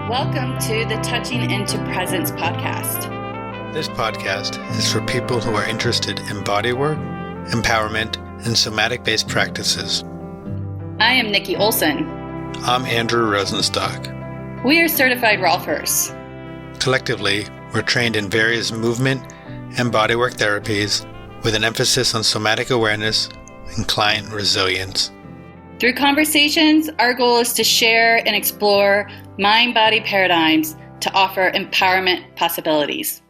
Welcome to the Touching into Presence podcast. This podcast is for people who are interested in bodywork, empowerment, and somatic-based practices. I am Nikki Olson. I'm Andrew Rosenstock. We are certified Rolfers. Collectively, we're trained in various movement and bodywork therapies with an emphasis on somatic awareness and client resilience. Through conversations, our goal is to share and explore mind-body paradigms to offer empowerment possibilities.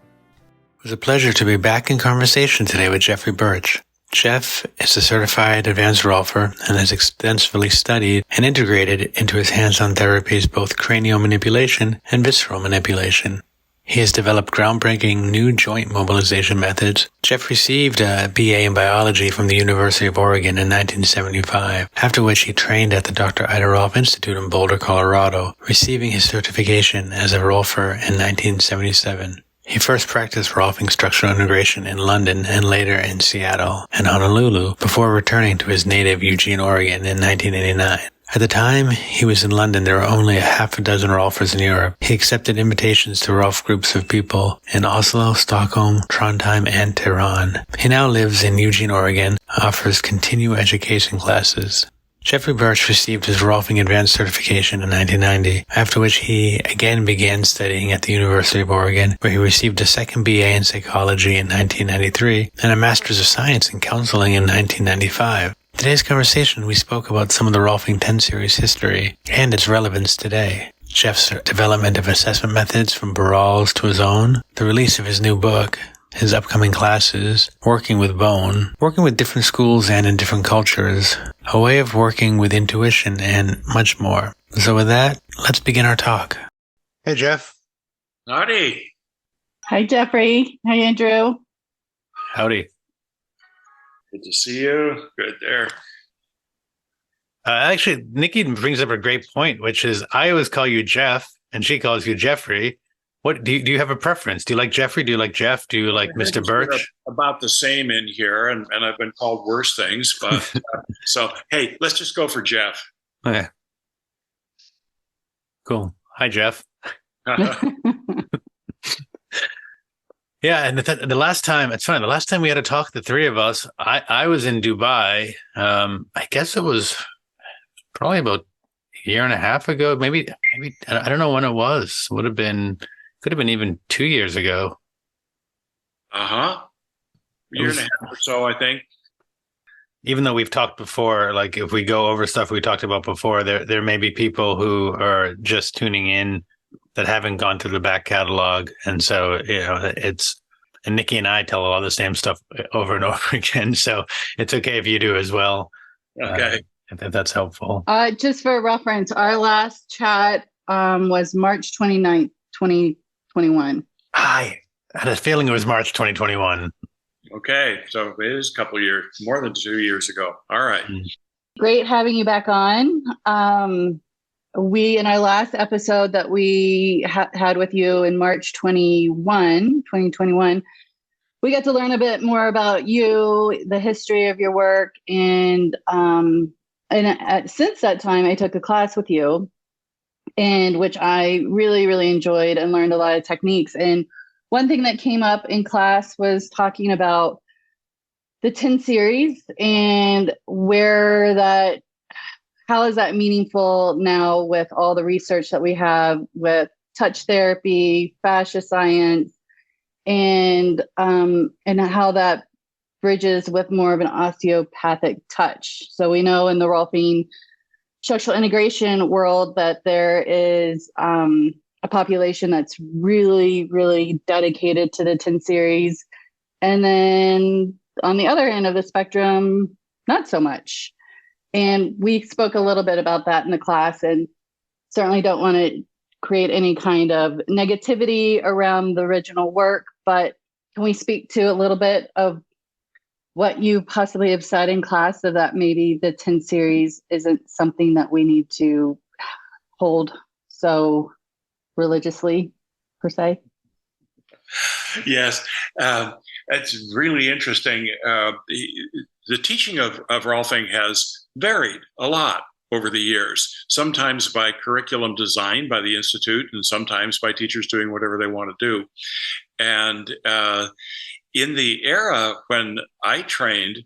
It was a pleasure to be back in conversation today with Jeffrey Burch. Jeff is a Certified Advanced Rolfer and has extensively studied and integrated into his hands-on therapies both cranial manipulation and visceral manipulation. He has developed groundbreaking new joint mobilization methods. Jeff received a BA in biology from the University of Oregon in 1975, after which he trained at the Dr. Rolf Institute in Boulder, Colorado, receiving his certification as a Rolfer in 1977. He first practiced Rolfing Structural Integration in London and later in Seattle and Honolulu before returning to his native Eugene, Oregon in 1989. At the time he was in London, there were only a half a dozen Rolfers in Europe. He accepted invitations to Rolf groups of people in Oslo, Stockholm, Trondheim, and Tehran. He now lives in Eugene, Oregon, offers continuing education classes. Jeffrey Burch received his Rolfing Advanced Certification in 1990, after which he again began studying at the University of Oregon, where he received a second BA in psychology in 1993 and a Master's of Science in Counseling in 1995. In today's conversation, we spoke about some of the Rolfing 10 series history and its relevance today. Jeff's development of assessment methods from Burrell's to his own, the release of his new book, his upcoming classes, working with bone, working with different schools and in different cultures, a way of working with intuition, and much more. So with that, let's begin our talk. Hey, Jeff. Howdy. Hi, Jeffrey. Hi, Andrew. Howdy. Good to see you. Good there. Actually, Nikki brings up a great point, which is I always call you Jeff, and she calls you Jeffrey. What do you have a preference? Do you like Jeffrey? Do you like Jeff? Do you like Mr. Burch? About the same in here, and I've been called worse things, but so hey, let's just go for Jeff. Okay. Cool. Hi, Jeff. Yeah, and the last time, it's funny, the last time we had a talk, the three of us, I was in Dubai. I guess it was probably about a year and a half ago, maybe I don't know when it was. Could have been even 2 years ago. Year and a half or so, I think. Even though we've talked before, like if we go over stuff we talked about before, there may be people who are just tuning in that haven't gone through the back catalog. And so, and Nikki and I tell a lot of the same stuff over and over again. So it's okay if you do as well. Okay. If that's helpful. Just for reference, our last chat was March 29th, 2021. I had a feeling it was March 2021. Okay. So it is a couple of years, more than 2 years ago. All right. Great having you back on. In our last episode that we had with you in March 2021, we got to learn a bit more about you, the history of your work, and since that time, I took a class with you, and which I really, really enjoyed and learned a lot of techniques. And one thing that came up in class was talking about the 10 series and how is that meaningful now with all the research that we have with touch therapy, fascia science, and how that bridges with more of an osteopathic touch. So we know in the Rolfing Structural Integration world that there is a population that's really, really dedicated to the 10 series. And then on the other end of the spectrum, not so much. And we spoke a little bit about that in the class, and certainly don't want to create any kind of negativity around the original work, but can we speak to a little bit of what you possibly have said in class of that maybe the 10 series isn't something that we need to hold so religiously, per se? Yes. It's really interesting. The teaching of Rolfing has varied a lot over the years, sometimes by curriculum design by the Institute, and sometimes by teachers doing whatever they want to do. And in the era when I trained,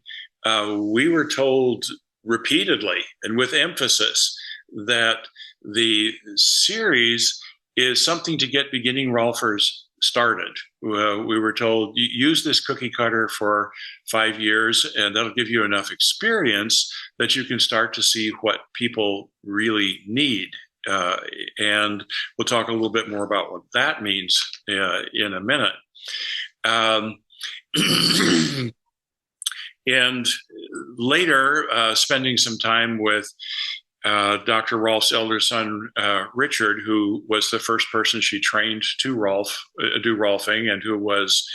we were told repeatedly and with emphasis that the series is something to get beginning Rolfers started. We were told, use this cookie cutter for 5 years, and that'll give you enough experience that you can start to see what people really need. And we'll talk a little bit more about what that means in a minute. And later, spending some time with Dr. Rolf's elder son, Richard, who was the first person she trained to do Rolfing, and who was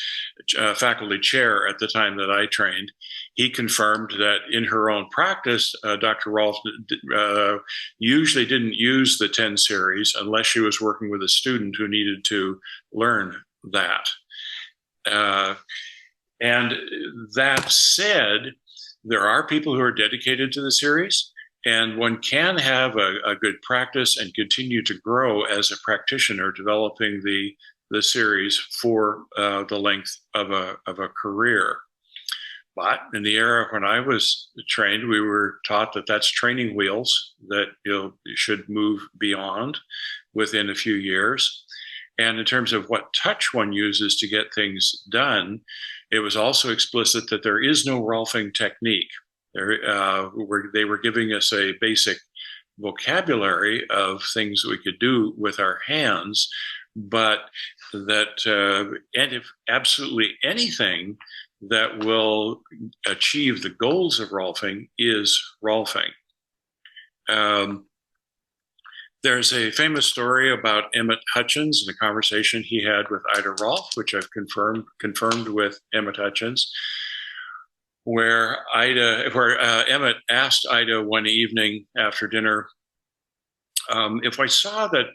faculty chair at the time that I trained. He confirmed that in her own practice, Dr. Rolf usually didn't use the 10 series unless she was working with a student who needed to learn that. And that said, there are people who are dedicated to the series, and one can have a good practice and continue to grow as a practitioner, developing the series for the length of a career. But in the era when I was trained, we were taught that that's training wheels that you should move beyond within a few years. And in terms of what touch one uses to get things done, it was also explicit that there is no Rolfing technique. They were giving us a basic vocabulary of things that we could do with our hands, but that and if absolutely anything that will achieve the goals of Rolfing is Rolfing. There's a famous story about Emmett Hutchins and a conversation he had with Ida Rolf, which I've confirmed with Emmett Hutchins, where Emmett asked Ida one evening after dinner, if I saw that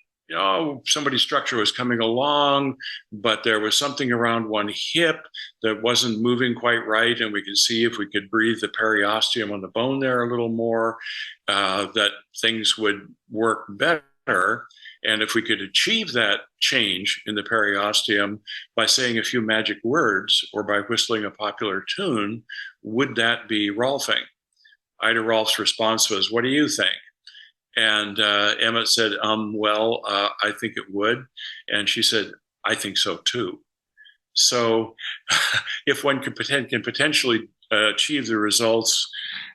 somebody's structure was coming along, but there was something around one hip that wasn't moving quite right, and we could see if we could breathe the periosteum on the bone there a little more, that things would work better. And if we could achieve that change in the periosteum by saying a few magic words or by whistling a popular tune, would that be Rolfing? Ida Rolf's response was, "What do you think?" And Emmett said, well, I think it would. And she said, "I think so too." So if one can potentially achieve the results,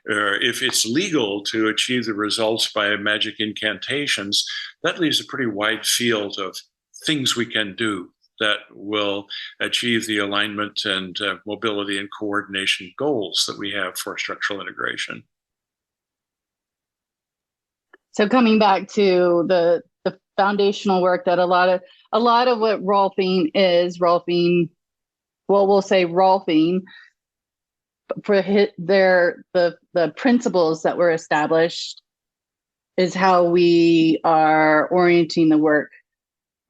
or if it's legal to achieve the results by magic incantations, that leaves a pretty wide field of things we can do that will achieve the alignment and mobility and coordination goals that we have for structural integration. So coming back to the foundational work that a lot of what Rolfing is, we'll say Rolfing, for the principles that were established is how we are orienting the work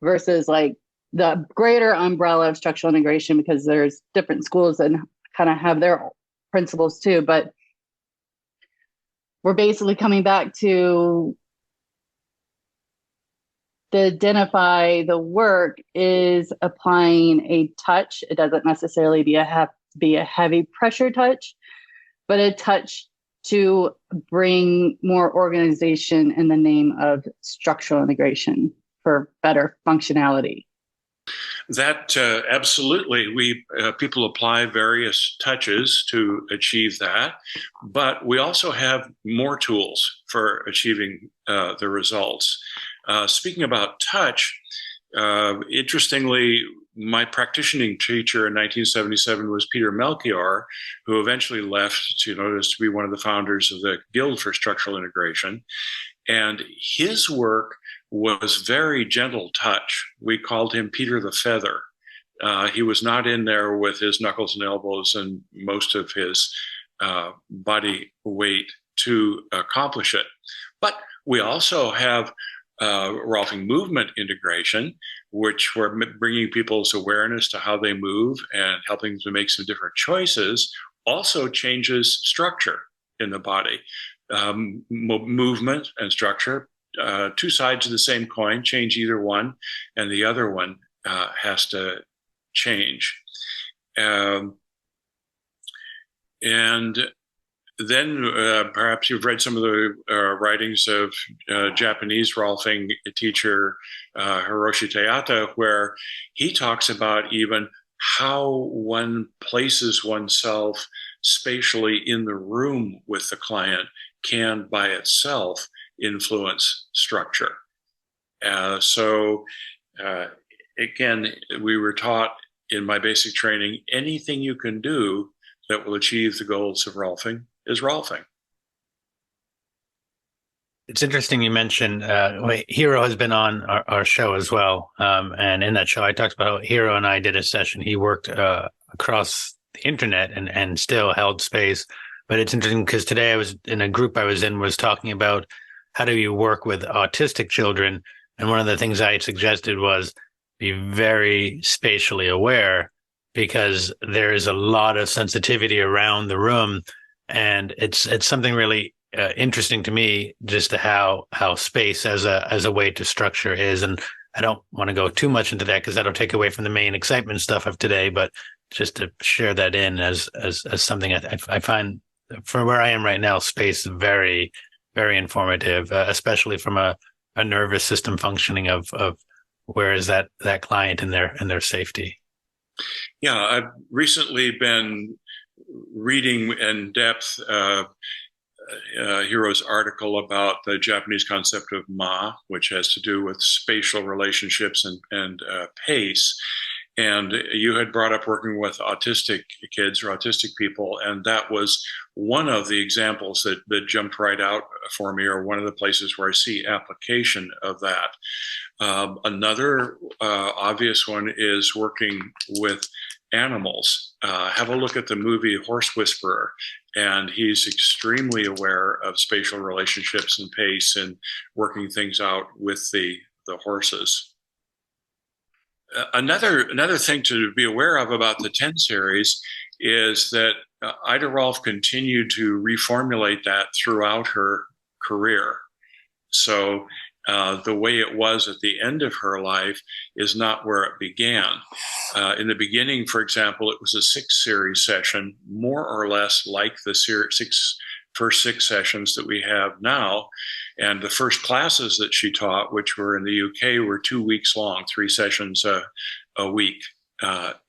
versus like the greater umbrella of structural integration, because there's different schools that kind of have their principles too. But we're basically coming back to identify the work is applying a touch. It doesn't necessarily be a heavy pressure touch, but a touch to bring more organization in the name of structural integration for better functionality. That absolutely, people apply various touches to achieve that, but we also have more tools for achieving the results. Speaking about touch, interestingly, my practicing teacher in 1977 was Peter Melchior, who eventually left to be one of the founders of the Guild for Structural Integration. And his work was very gentle touch. We called him Peter the Feather. He was not in there with his knuckles and elbows and most of his body weight to accomplish it. But we also have Rolfing movement integration, which we're bringing people's awareness to how they move and helping them to make some different choices, also changes structure. in the body. Movement and structure, two sides of the same coin, change either one, and the other one has to change. And then perhaps you've read some of the writings of Japanese Rolfing teacher Hiroshi Tayata, where he talks about even how one places oneself spatially in the room with the client can by itself influence structure. So again, we were taught in my basic training, anything you can do that will achieve the goals of Rolfing is Rolfing. It's interesting you mentioned Hiro has been on our show as well. And in that show, I talked about how Hiro and I did a session. He worked across the internet and still held space. But it's interesting because today I was in a group I was in was talking about how do you work with autistic children. And one of the things I suggested was be very spatially aware because there is a lot of sensitivity around the room. And it's something really interesting to me, just how space as a way to structure is. And I don't want to go too much into that because that'll take away from the main excitement stuff of today. But just to share that in as something I find for where I am right now, space is very, very informative, especially from a nervous system functioning of where is that client and their safety. Yeah, I've recently been reading in depth Hiro's article about the Japanese concept of ma, which has to do with spatial relationships and pace. And you had brought up working with autistic kids or autistic people, and that was one of the examples that jumped right out for me, or one of the places where I see application of that. Another obvious one is working with animals. Have a look at the movie Horse Whisperer, and he's extremely aware of spatial relationships and pace and working things out with the horses. Another thing to be aware of about the 10 series is that Ida Rolf continued to reformulate that throughout her career. So the way it was at the end of her life is not where it began. In the beginning, for example, it was a 6-series session, more or less like the first 6 sessions that we have now. And the first classes that she taught, which were in the UK, were 2 weeks long, 3 sessions a week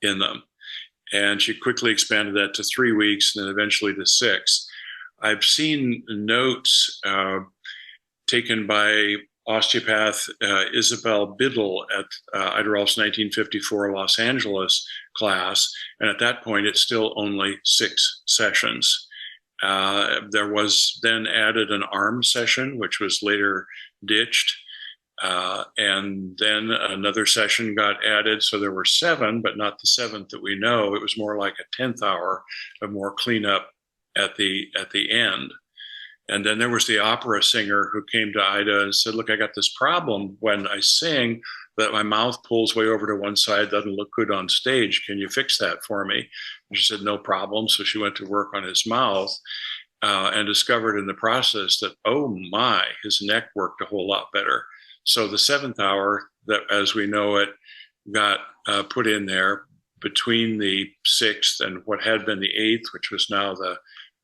in them. And she quickly expanded that to 3 weeks and then eventually to 6. I've seen notes taken by osteopath Isabel Biddle at Ida Rolf's 1954 Los Angeles class. And at that point, it's still only 6 sessions. There was then added an arm session, which was later ditched. And then another session got added. So there were 7, but not the 7th that we know. It was more like a 10th hour of more cleanup at the end. And then there was the opera singer who came to Ida and said, look, I got this problem when I sing that my mouth pulls way over to one side, doesn't look good on stage. Can you fix that for me? And she said, no problem. So she went to work on his mouth and discovered in the process that, oh my, his neck worked a whole lot better. So the 7th hour, that as we know it, got put in there between the 6th and what had been the 8th, which was now the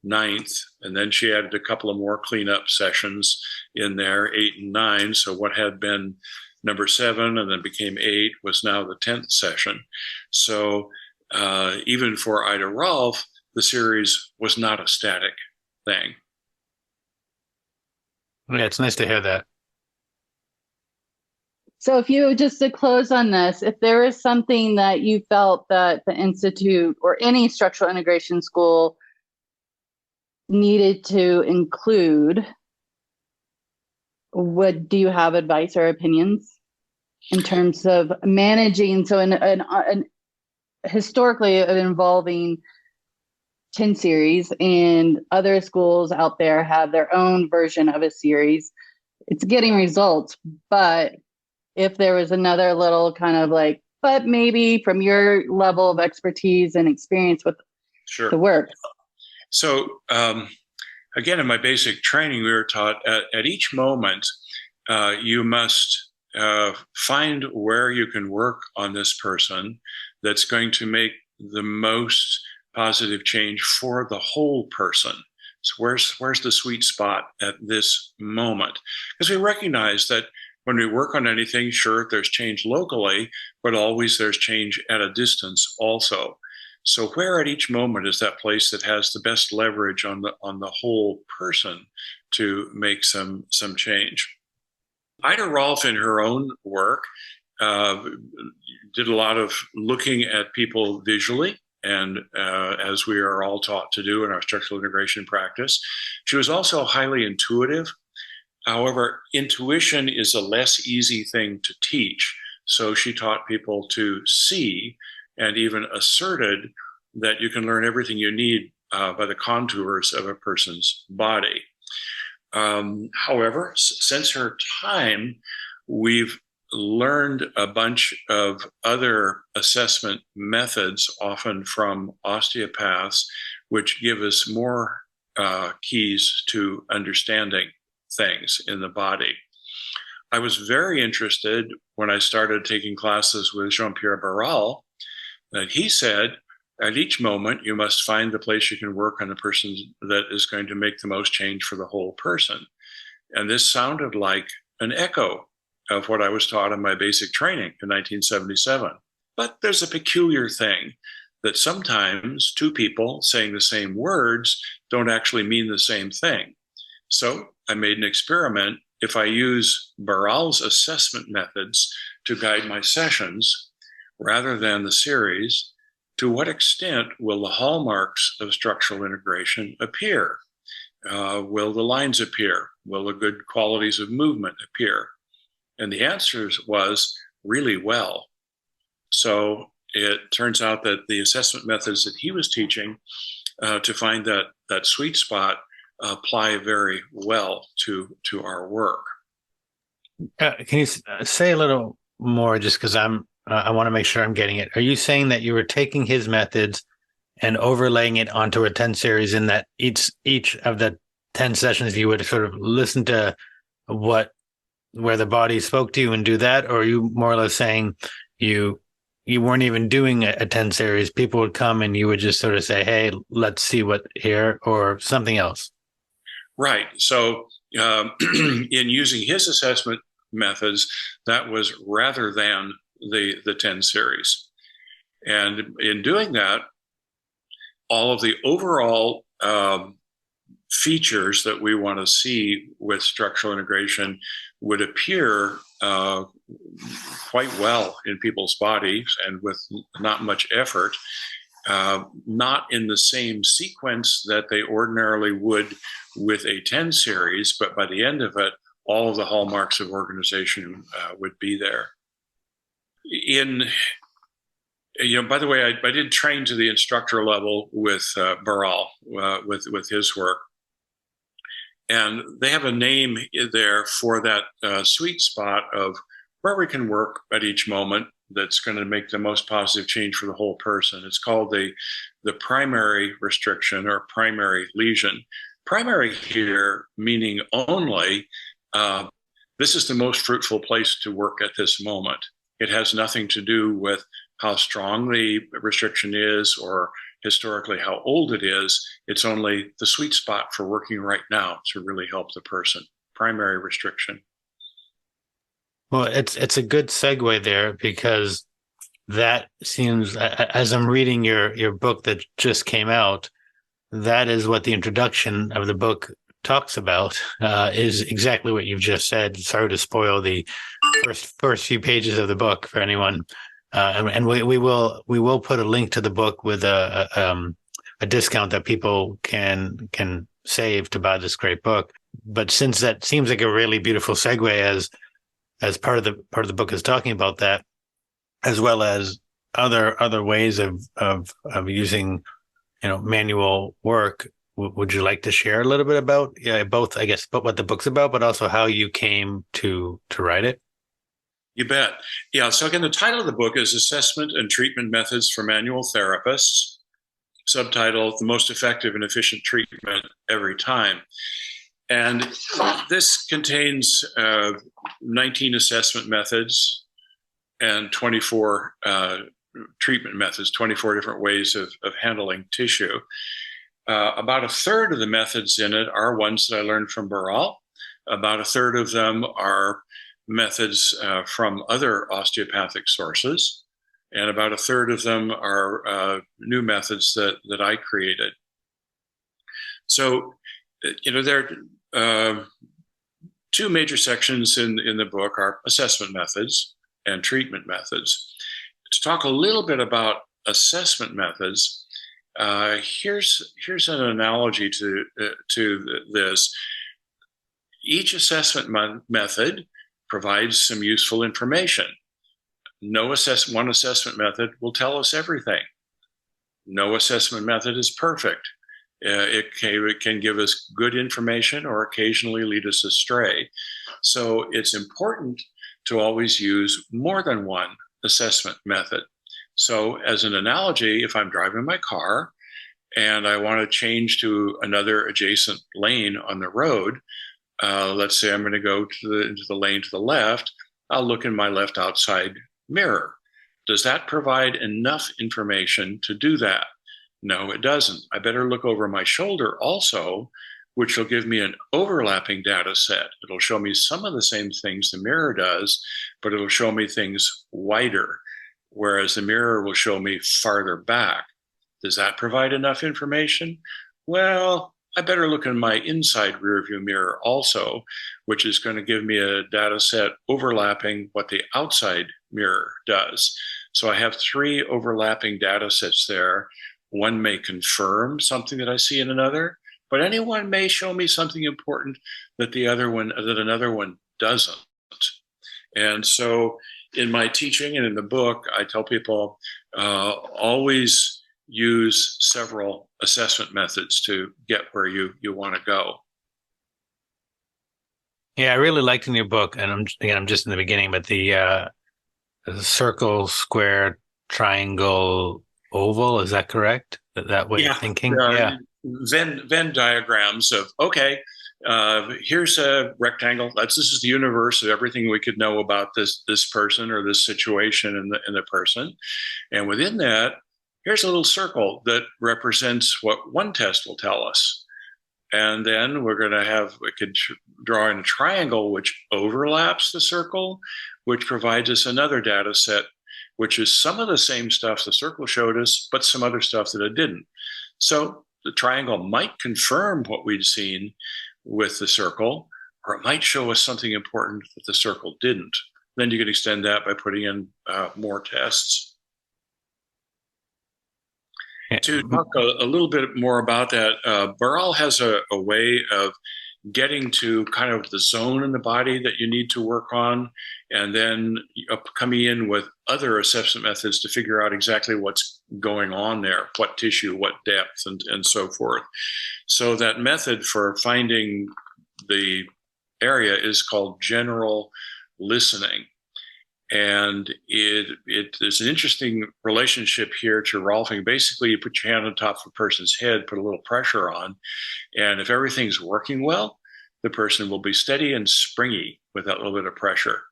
9th. And then she added a couple of more cleanup sessions in there, 8 and 9. So what had been number 7 and then became 8 was now the 10th session. So even for Ida Rolf, the series was not a static thing. Yeah, it's nice to hear that. So if you, just to close on this, if there is something that you felt that the Institute or any structural integration school needed to include, do you have advice or opinions in terms of managing? So historically involving 10 series, and other schools out there have their own version of a series. It's getting results, but if there was another little kind of like, but maybe from your level of expertise and experience with the work. So again, in my basic training, we were taught at each moment, you must find where you can work on this person that's going to make the most positive change for the whole person. So where's the sweet spot at this moment? Because we recognize that when we work on anything, sure, there's change locally, but always there's change at a distance also. So where at each moment is that place that has the best leverage on the whole person to make some change? Ida Rolf, in her own work, did a lot of looking at people visually, and as we are all taught to do in our structural integration practice. She was also highly intuitive. However, intuition is a less easy thing to teach. So she taught people to see, and even asserted that you can learn everything you need by the contours of a person's body. However, since her time, we've learned a bunch of other assessment methods, often from osteopaths, which give us more keys to understanding things in the body. I was very interested when I started taking classes with Jean-Pierre Barral, that he said, at each moment, you must find the place you can work on the person that is going to make the most change for the whole person. And this sounded like an echo of what I was taught in my basic training in 1977. But there's a peculiar thing that sometimes two people saying the same words don't actually mean the same thing. So I made an experiment. If I use Barral's assessment methods to guide my sessions rather than the series, to what extent will the hallmarks of structural integration appear? Will the lines appear? Will the good qualities of movement appear? And the answer was really well. So it turns out that the assessment methods that he was teaching to find that sweet spot apply very well to our work. Can you say a little more, just because I want to make sure I'm getting it. Are you saying that you were taking his methods and overlaying it onto a 10 series, in that each of the 10 sessions you would sort of listen to where the body spoke to you and do that? Or are you more or less saying you weren't even doing a 10 series, people would come and you would just sort of say, hey, let's see what here, or something else? Right. So in using his assessment methods, that was rather than the 10 series. And in doing that, all of the overall features that we want to see with structural integration would appear quite well in people's bodies and with not much effort, not in the same sequence that they ordinarily would with a 10 series, but by the end of it, all of the hallmarks of organization would be there. By the way, I did train to the instructor level with Barral, with his work. And they have a name there for that sweet spot of where we can work at each moment that's going to make the most positive change for the whole person. It's called the primary restriction or primary lesion. Primary here meaning only, this is the most fruitful place to work at this moment. It has nothing to do with how strong the restriction is or historically how old it is. It's only the sweet spot for working right now to really help the person. Primary restriction. Well, it's a good segue there, because that seems, as I'm reading your book that just came out, that is what the introduction of the book talks about, is exactly what you've just said. Sorry to spoil the first few pages of the book for anyone. And we will put a link to the book with a discount that people can save to buy this great book. But since that seems like a really beautiful segue, as part of the book is talking about that, as well as other ways of using manual work. Would you like to share a little bit about both, I guess, what the book's about, but also how you came to write it? You bet. Yeah. So again, the title of the book is Assessment and Treatment Methods for Manual Therapists. subtitle, The Most Effective and Efficient Treatment Every Time. And this contains 19 assessment methods and 24 treatment methods, 24 different ways of handling tissue. About a third of the methods in it are ones that I learned from Burch. About a third of them are methods from other osteopathic sources. And about a third of them are new methods that I created. So, there are two major sections in the book are assessment methods and treatment methods. To talk a little bit about assessment methods, here's an analogy to this. Each assessment method provides some useful information. One assessment method will tell us everything. No assessment method is perfect. It can give us good information or occasionally lead us astray. So it's important to always use more than one assessment method. So as an analogy, if I'm driving my car and I want to change to another adjacent lane on the road, let's say I'm going to go into the lane to the left, I'll look in my left outside mirror. Does that provide enough information to do that? No, it doesn't. I better look over my shoulder also, which will give me an overlapping data set. It'll show me some of the same things the mirror does, but it'll show me things wider, whereas the mirror will show me farther back. Does that provide enough information? Well, I better look in my inside rearview mirror also, which is going to give me a data set overlapping what the outside mirror does. So I have 3 overlapping data sets there. One may confirm something that I see in another, but any one may show me something important that another one doesn't. And so in my teaching and in the book, I tell people always use several assessment methods to get where you want to go. Yeah, I really liked in your book, and I'm just in the beginning, but the circle, square, triangle, oval, is that correct? That way of thinking? Venn diagrams of, okay, here's a rectangle. This is the universe of everything we could know about this person or this situation in the person. And within that, here's a little circle that represents what one test will tell us. And then we could draw in a triangle which overlaps the circle, which provides us another data set, which is some of the same stuff the circle showed us, but some other stuff that it didn't. So the triangle might confirm what we'd seen with the circle, or it might show us something important that the circle didn't. Then you could extend that by putting in more tests. To talk a little bit more about that, Burch has a way of getting to kind of the zone in the body that you need to work on, and then coming in with other assessment methods to figure out exactly what's going on there, what tissue, what depth, and so forth. So that method for finding the area is called general listening. And there's an interesting relationship here to Rolfing. Basically, you put your hand on top of a person's head, put a little pressure on, and if everything's working well, the person will be steady and springy with that little bit of pressure.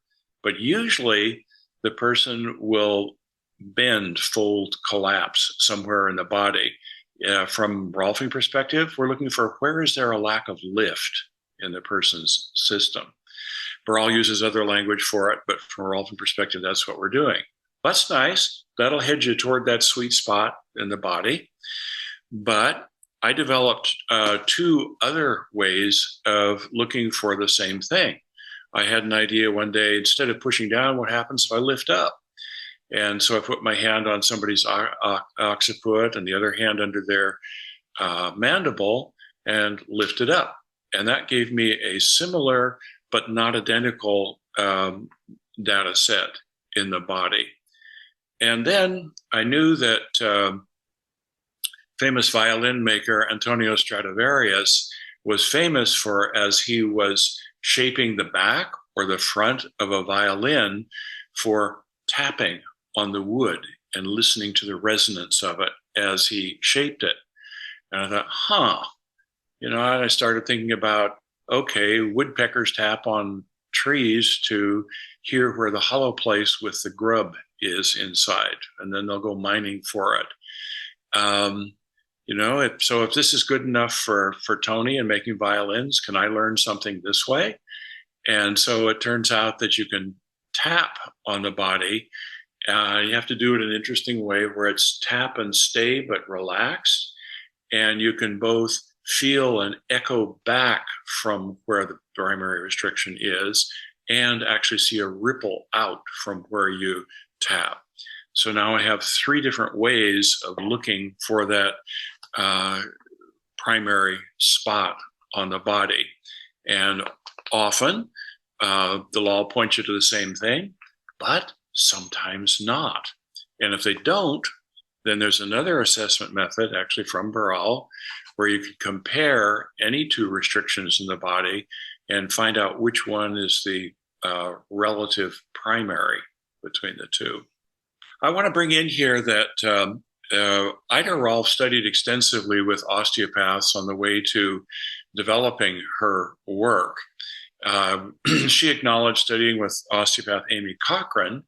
But usually, the person will bend, fold, collapse somewhere in the body. From Rolfing perspective, we're looking for where is there a lack of lift in the person's system. Burch uses other language for it, but from a Rolfing perspective, that's what we're doing. That's nice. That'll head you toward that sweet spot in the body. But I developed 2 other ways of looking for the same thing. I had an idea one day, instead of pushing down, what happens if I lift up? And so I put my hand on somebody's occiput and the other hand under their mandible and lifted up. And that gave me a similar but not identical data set in the body. And then I knew that famous violin maker Antonio Stradivarius was famous for, as he was shaping the back or the front of a violin, for tapping on the wood and listening to the resonance of it as he shaped it. And I thought, and I started thinking about, okay, woodpeckers tap on trees to hear where the hollow place with the grub is inside, and then they'll go mining for it. So if this is good enough for Tony and making violins, can I learn something this way? And so it turns out that you can tap on the body. You have to do it in an interesting way where it's tap and stay, but relaxed. And you can both feel and echo back from where the primary restriction is and actually see a ripple out from where you tap. So now I have 3 different ways of looking for that primary spot on the body. And often they'll all point you to the same thing, but sometimes not. And if they don't, then there's another assessment method, actually from Burch, where you can compare any 2 restrictions in the body and find out which one is the relative primary between the 2. I want to bring in here that Ida Rolf studied extensively with osteopaths on the way to developing her work. She acknowledged studying with osteopath Amy Cochran,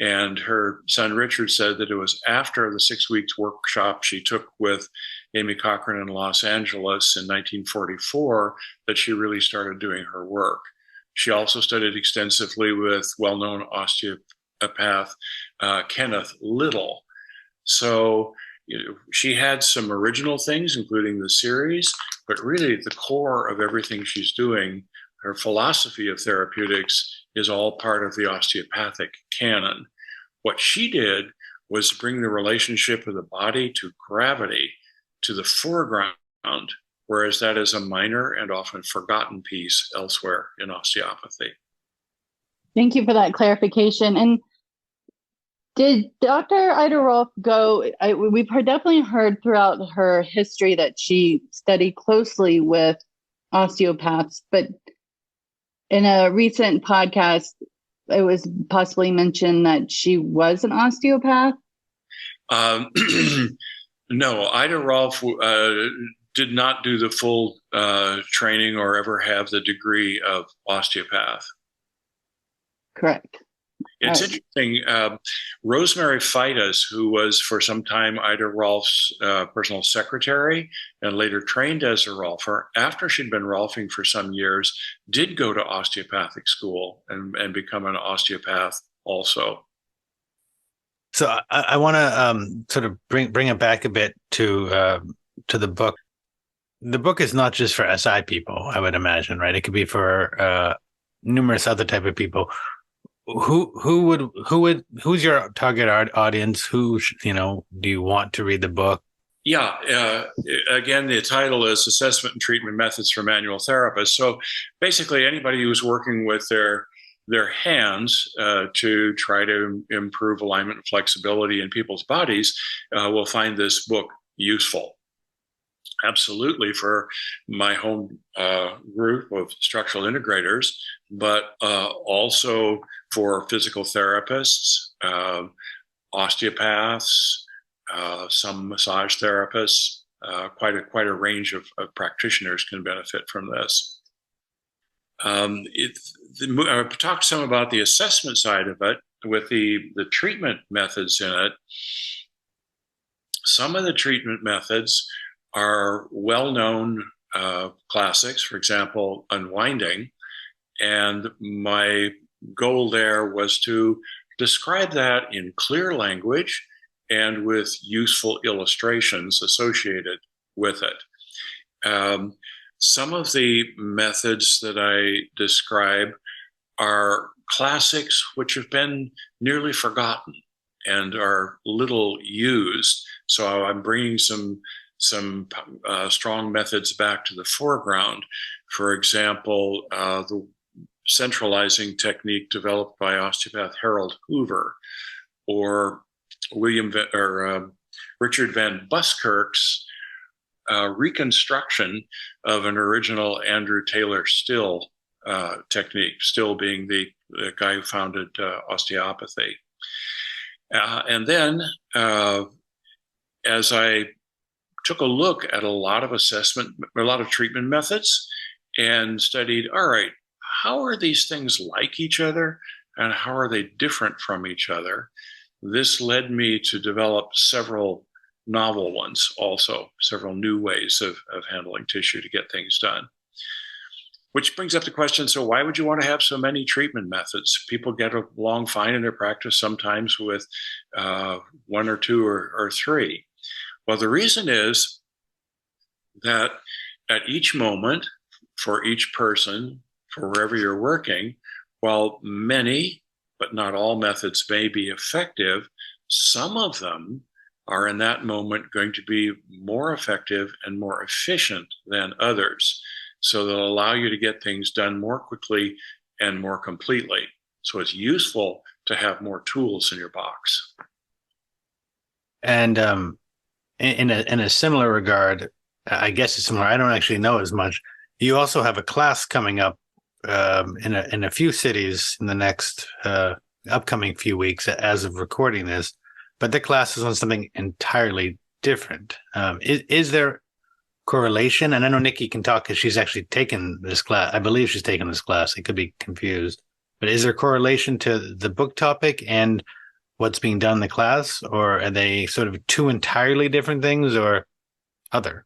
and her son Richard said that it was after the 6 weeks workshop she took with Amy Cochran in Los Angeles in 1944 that she really started doing her work. She also studied extensively with well-known osteopath Kenneth Little. So she had some original things, including the series, but really the core of everything she's doing, her philosophy of therapeutics, is all part of the osteopathic canon. What she did was bring the relationship of the body to gravity to the foreground, whereas that is a minor and often forgotten piece elsewhere in osteopathy. Thank you for that clarification. And did Dr. Ida Rolf go, we've definitely heard throughout her history that she studied closely with osteopaths, but in a recent podcast, it was possibly mentioned that she was an osteopath. No, Ida Rolf did not do the full training or ever have the degree of osteopath. Correct. It's interesting. Rosemary Feitas, who was for some time Ida Rolf's personal secretary and later trained as a Rolfer, after she'd been Rolfing for some years, did go to osteopathic school and become an osteopath also. So I want to sort of bring it back a bit to the book. The book is not just for SI people, I would imagine, right? It could be for numerous other type of people. Who's your target audience? Who do you want to read the book? Yeah. Again, the title is Assessment and Treatment Methods for Manual Therapists. So basically, anybody who's working with their hands to try to improve alignment and flexibility in people's bodies will find this book useful. Absolutely for my home group of structural integrators, but also for physical therapists, osteopaths, some massage therapists. Quite a range of practitioners can benefit from this. I talked some about the assessment side of it with the treatment methods in it. Some of the treatment methods are well-known classics, for example, unwinding. And my goal there was to describe that in clear language and with useful illustrations associated with it. Some of the methods that I describe are classics which have been nearly forgotten and are little used. So I'm bringing some strong methods back to the foreground. For example, the centralizing technique developed by osteopath Harold Hoover, or Richard Van Buskirk's reconstruction of an original Andrew Taylor Still technique, Still being the guy who founded osteopathy. And then as I took a look at a lot of treatment methods and studied, all right, how are these things like each other and how are they different from each other? This led me to develop several novel ones, also several new ways of handling tissue to get things done. Which brings up the question, so why would you want to have so many treatment methods? People get along fine in their practice, sometimes with one or two or three. Well, the reason is that at each moment, for each person, for wherever you're working, while many, but not all methods may be effective, some of them are in that moment going to be more effective and more efficient than others. So they'll allow you to get things done more quickly and more completely. So it's useful to have more tools in your box. And in a similar regard, I guess it's similar. I don't actually know as much. You also have a class coming up in a few cities in the next upcoming few weeks as of recording this, but the class is on something entirely different. Is there correlation? And I know Nikki can talk because she's actually taken this class. I believe she's taken this class. I could be confused. But is there correlation to the book topic and what's being done in the class? Or are they sort of two entirely different things or other?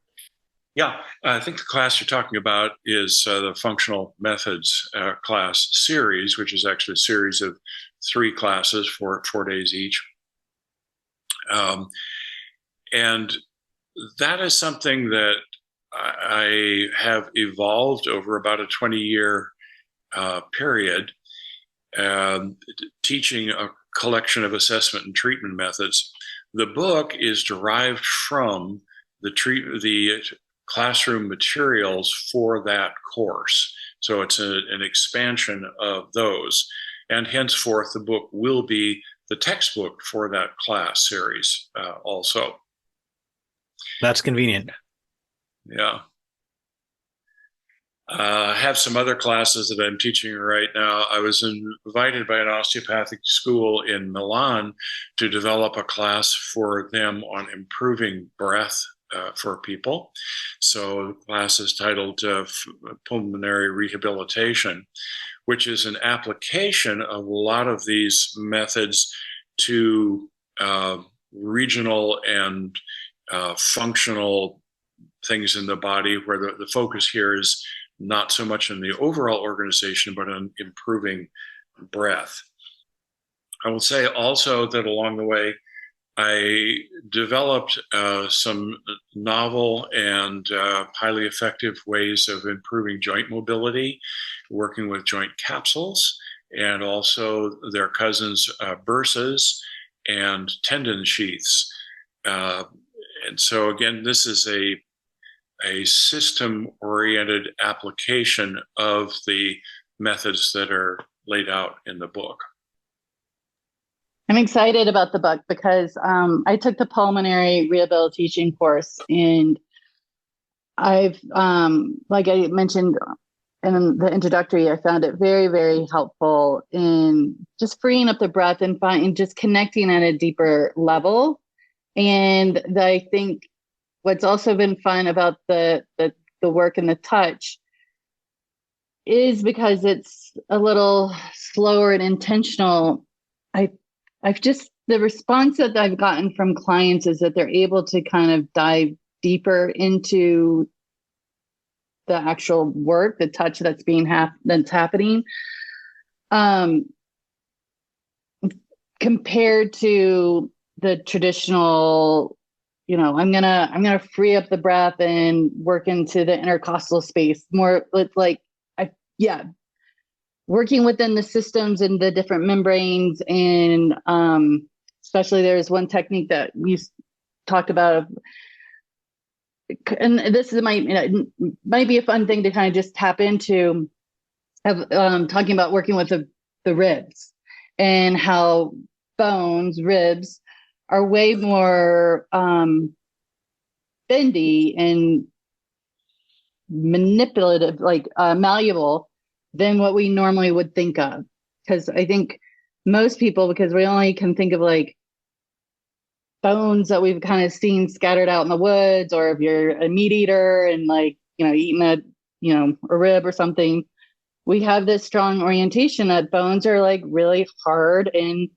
Yeah, I think the class you're talking about is the Functional Methods class series, which is actually a series of 3 classes for 4 days each. And that is something that I have evolved over about a 20-year period, teaching a collection of assessment and treatment methods. The book is derived from the classroom materials for that course. So it's an expansion of those. And henceforth, the book will be the textbook for that class series also. That's convenient. Yeah. I have some other classes that I'm teaching right now. I was invited by an osteopathic school in Milan to develop a class for them on improving breath for people. So the class is titled Pulmonary Rehabilitation, which is an application of a lot of these methods to regional and functional things in the body, where the focus here is not so much in the overall organization, but on improving breath. I will say also that along the way, I developed some novel and highly effective ways of improving joint mobility, working with joint capsules, and also their cousins, burses and tendon sheaths. And so again, this is a system-oriented application of the methods that are laid out in the book. I'm excited about the book because I took the pulmonary rehabilitation course, and I've, like I mentioned in the introductory, I found it very, very helpful in just freeing up the breath and just connecting at a deeper level. And I think what's also been fun about the work and the touch is because it's a little slower and intentional. The response that I've gotten from clients is that they're able to kind of dive deeper into the actual work, the touch that's happening, compared to the traditional, I'm gonna free up the breath and work into the intercostal space. More, it's like, working within the systems and the different membranes, and especially there's one technique that we talked about, and this might be a fun thing to kind of just tap into, talking about working with the ribs and how ribs are way more bendy and manipulative, malleable, than what we normally would think of. Because I think most people, because we only can think of bones that we've kind of seen scattered out in the woods, or if you're a meat eater and like, eating a rib or something, we have this strong orientation that bones are like really hard and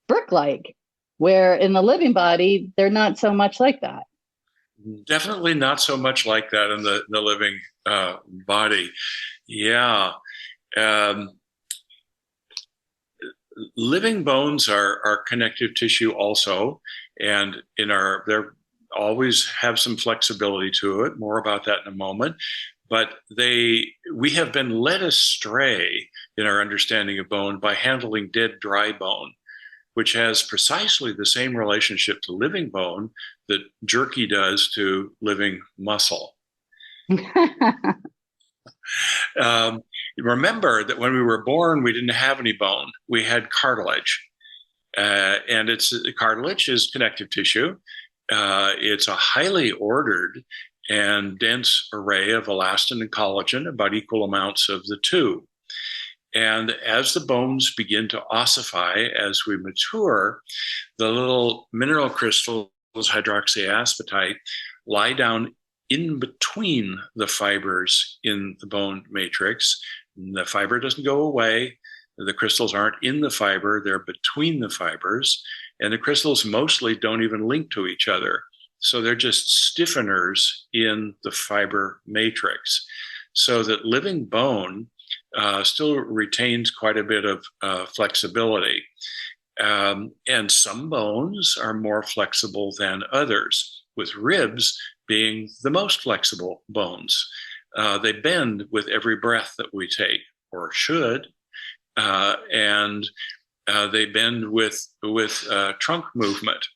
brick-like, where in the living body, they're not so much like that. Definitely not so much like that in the living body. Yeah. Living bones are connective tissue also, and they always have some flexibility to it. More about that in a moment. But we have been led astray in our understanding of bone by handling dead, dry bone, which has precisely the same relationship to living bone that jerky does to living muscle. Remember that when we were born, we didn't have any bone. We had cartilage. And cartilage is connective tissue. It's a highly ordered and dense array of elastin and collagen, about equal amounts of the two. And as the bones begin to ossify as we mature, the little mineral crystals, hydroxyapatite, lie down in between the fibers in the bone matrix. The fiber doesn't go away. The crystals aren't in the fiber, they're between the fibers. And the crystals mostly don't even link to each other. So they're just stiffeners in the fiber matrix. So that living bone still retains quite a bit of flexibility. And some bones are more flexible than others, with ribs being the most flexible bones. They bend with every breath that we take, or should, and they bend with trunk movement.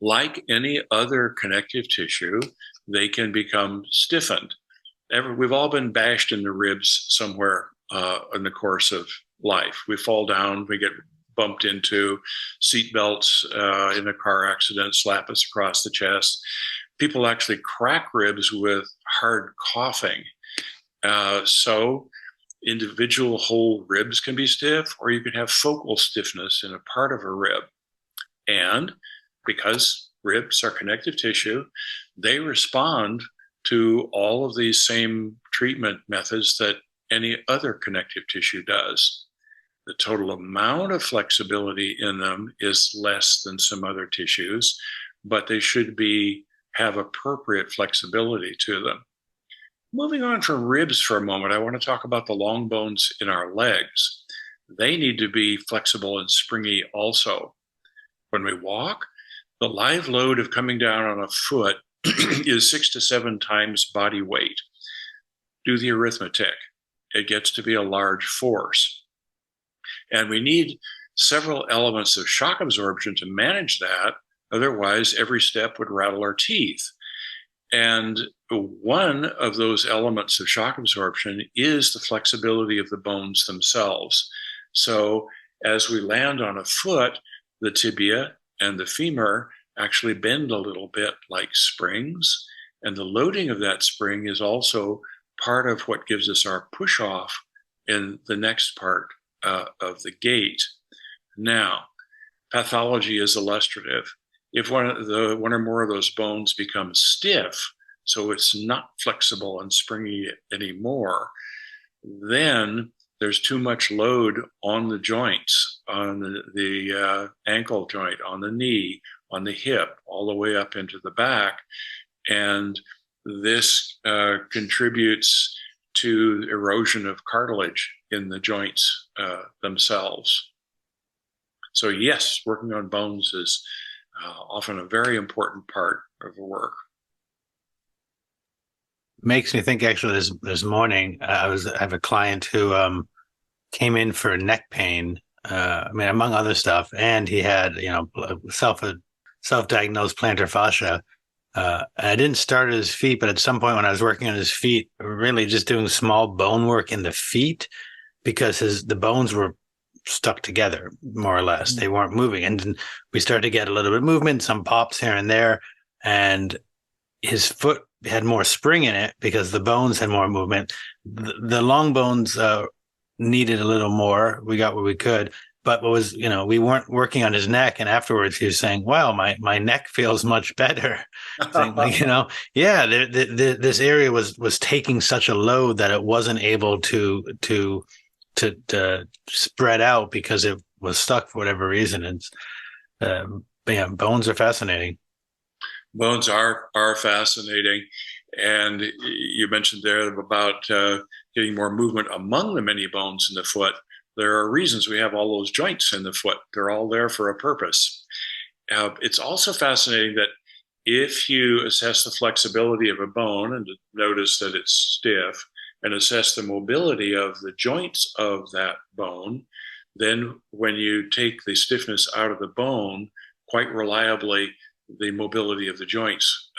Like any other connective tissue, they can become stiffened. We've all been bashed in the ribs somewhere in the course of life. We fall down, we get bumped into, seat belts in a car accident slap us across the chest. People actually crack ribs with hard coughing. So individual whole ribs can be stiff, or you can have focal stiffness in a part of a rib. And because ribs are connective tissue, they respond to all of these same treatment methods that any other connective tissue does. The total amount of flexibility in them is less than some other tissues, but they should have appropriate flexibility to them. Moving on from ribs for a moment, I want to talk about the long bones in our legs. They need to be flexible and springy also. When we walk, the live load of coming down on a foot is 6 to 7 times body weight. Do the arithmetic. It gets to be a large force. And we need several elements of shock absorption to manage that. Otherwise, every step would rattle our teeth. And one of those elements of shock absorption is the flexibility of the bones themselves. So as we land on a foot, the tibia and the femur actually bend a little bit like springs. And the loading of that spring is also part of what gives us our push off in the next part of the gait. Now, pathology is illustrative. If one or more of those bones becomes stiff, so it's not flexible and springy anymore, then there's too much load on the joints, on the ankle joint, on the knee, on the hip, all the way up into the back. And this contributes to erosion of cartilage in the joints themselves. So yes, working on bones is often a very important part of the work. Makes me think, actually, this morning, I have a client who came in for neck pain, among other stuff, and he had, self-diagnosed plantar fascia. I didn't start at his feet, but at some point when I was working on his feet, really just doing small bone work in the feet, because the bones were stuck together, more or less. They weren't moving. And then we started to get a little bit of movement, some pops here and there. And his foot had more spring in it because the bones had more movement. The long bones needed a little more. We got what we could. but what was, we weren't working on his neck. And afterwards he was saying, wow, my neck feels much better. Saying, this area was taking such a load that it wasn't able to spread out because it was stuck for whatever reason. And bones are fascinating. Bones are fascinating. And you mentioned there about getting more movement among the many bones in the foot. There are reasons we have all those joints in the foot. They're all there for a purpose. It's also fascinating that if you assess the flexibility of a bone and notice that it's stiff and assess the mobility of the joints of that bone, then when you take the stiffness out of the bone, quite reliably, the mobility of the joints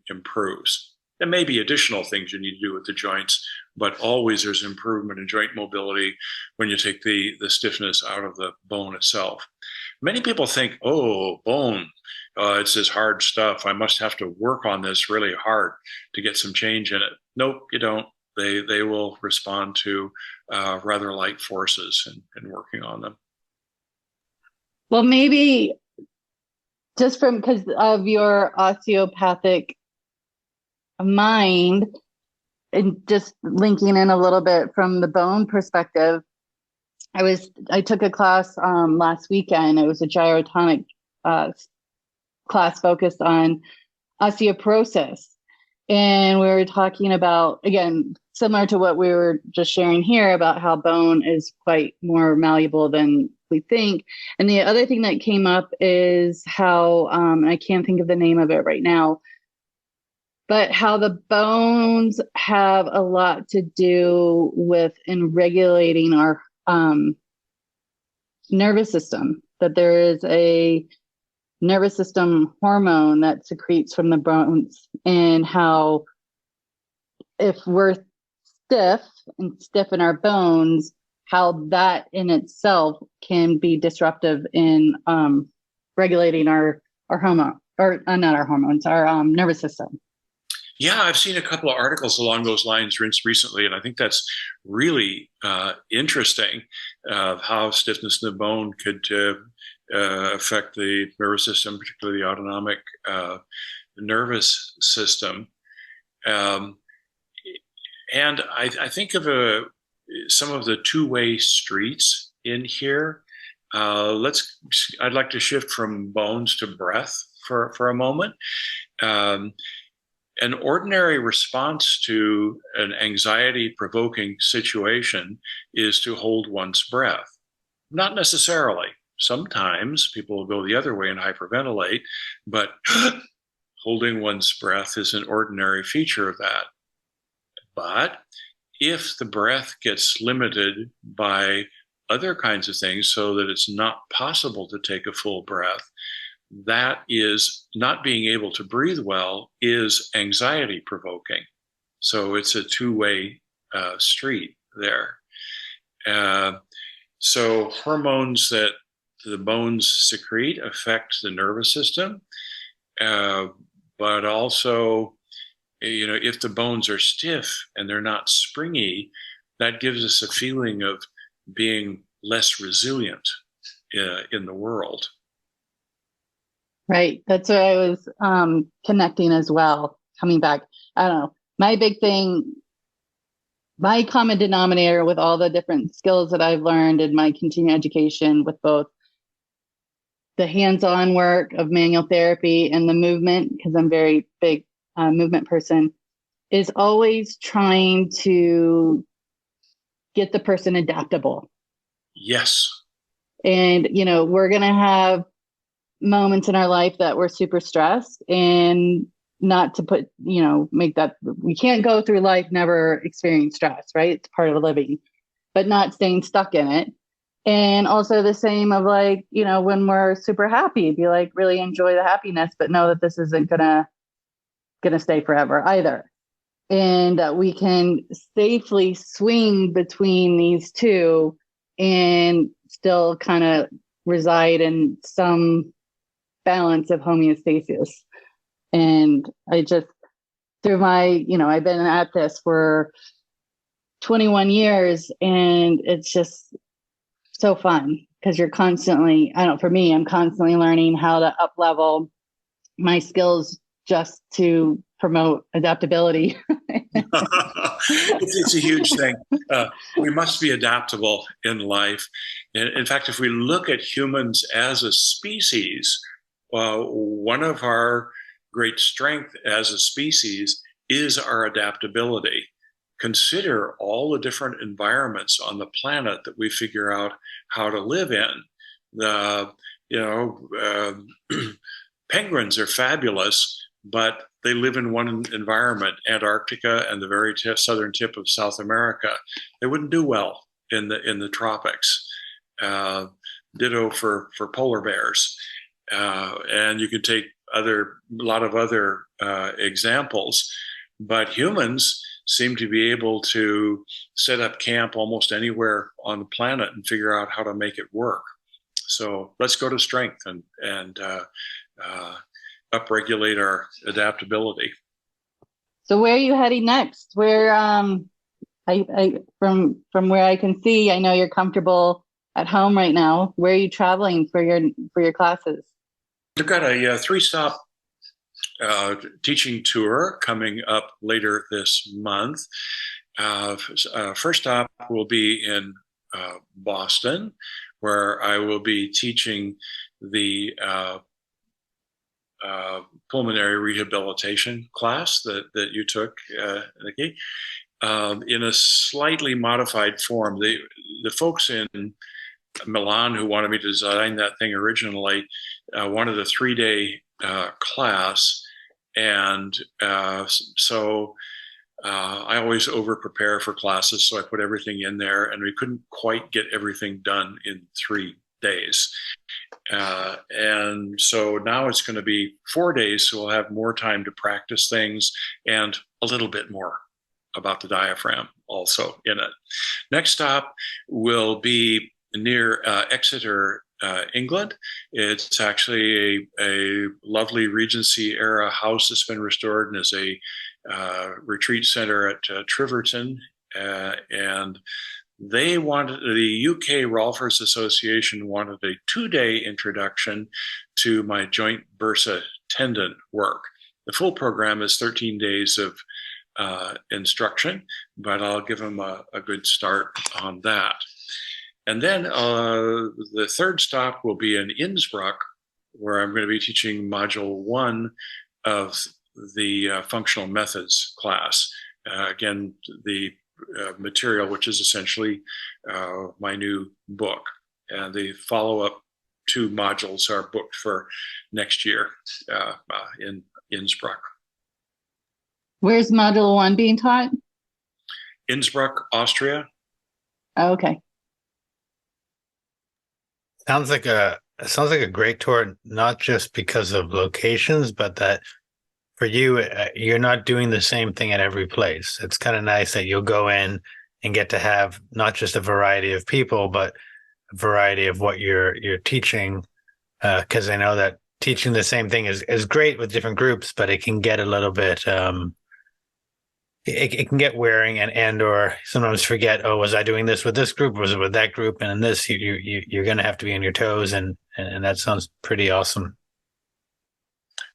improves. There may be additional things you need to do with the joints, but always there's improvement in joint mobility when you take the stiffness out of the bone itself. Many people think, oh, bone, it's this hard stuff. I must have to work on this really hard to get some change in it. Nope, you don't. They will respond to rather light forces in working on them. Well, maybe just because of your osteopathic mind and just linking in a little bit from the bone perspective, I took a class last weekend. It was a gyrotonic class focused on osteoporosis. And we were talking about, again, similar to what we were just sharing here about how bone is quite more malleable than we think. And the other thing that came up is how, I can't think of the name of it right now, but how the bones have a lot to do with in regulating our nervous system, that there is a nervous system hormone that secretes from the bones, and how if we're stiff in our bones, how that in itself can be disruptive in regulating our hormone, or not our hormones, our nervous system. Yeah, I've seen a couple of articles along those lines recently, and I think that's really interesting, how stiffness in the bone could affect the nervous system, particularly the autonomic nervous system. And I think of some of the two-way streets in here. I'd like to shift from bones to breath for a moment. An ordinary response to an anxiety-provoking situation is to hold one's breath. Not necessarily. Sometimes people will go the other way and hyperventilate, but holding one's breath is an ordinary feature of that. But if the breath gets limited by other kinds of things so that it's not possible to take a full breath, that is, not being able to breathe well is anxiety provoking. So it's a two-way street there. So hormones that the bones secrete affect the nervous system, but also, if the bones are stiff and they're not springy, that gives us a feeling of being less resilient in the world. Right. That's what I was connecting as well. Coming back, I don't know. My big thing, my common denominator with all the different skills that I've learned in my continuing education, with both the hands-on work of manual therapy and the movement, because I'm very big movement person, is always trying to get the person adaptable. Yes. And, we're going to have moments in our life that we're super stressed, and not to put, make that, we can't go through life never experience stress, right? It's part of living, but not staying stuck in it. And also the same of when we're super happy, be really enjoy the happiness, but know that this isn't gonna stay forever either. And that we can safely swing between these two and still kind of reside in some balance of homeostasis. And I just, through my, I've been at this for 21 years, and it's just so fun. because you're constantly, for me, I'm constantly learning how to up level my skills just to promote adaptability. It's a huge thing. We must be adaptable in life. In fact, if we look at humans as a species, one of our great strengths as a species is our adaptability. Consider all the different environments on the planet that we figure out how to live in. Penguins are fabulous, but they live in one environment, Antarctica and the very southern tip of South America. They wouldn't do well in the tropics. Ditto for polar bears. And you can take a lot of other examples, but humans seem to be able to set up camp almost anywhere on the planet and figure out how to make it work. So let's go to strength and upregulate our adaptability. So where are you heading next? Where from where I can see, I know you're comfortable at home right now. Where are you traveling for your classes? I've got a 3-stop teaching tour coming up later this month. First stop will be in Boston, where I will be teaching the pulmonary rehabilitation class that you took, Nikki, in a slightly modified form. The folks in Milan who wanted me to design that thing originally wanted a 3-day class, and so I always over prepare for classes, so I put everything in there, and we couldn't quite get everything done in 3 days. And so now it's going to be 4 days, so we'll have more time to practice things and a little bit more about the diaphragm also in it. Next stop will be near Exeter, England. It's actually a lovely Regency era house that's been restored and is a retreat center at Triverton, and they wanted, the UK Rolfers Association wanted a 2-day introduction to my joint bursa tendon work. The full program is 13 days of instruction, but I'll give them a good start on that. And then the third stop will be in Innsbruck, where I'm going to be teaching Module 1 of the Functional Methods class. Again, the material, which is essentially my new book. And the follow-up 2 modules are booked for next year in Innsbruck. Where's Module 1 being taught? Innsbruck, Austria. Oh, okay. Sounds like a great tour, not just because of locations, but that for you, you're not doing the same thing at every place. It's kind of nice that you'll go in and get to have not just a variety of people, but a variety of what you're teaching. Because I know that teaching the same thing is great with different groups, but it can get a little bit it can get wearing and or sometimes forget, oh, was I doing this with this group? Was it with that group? And in this, you're going to have to be on your toes, and that sounds pretty awesome.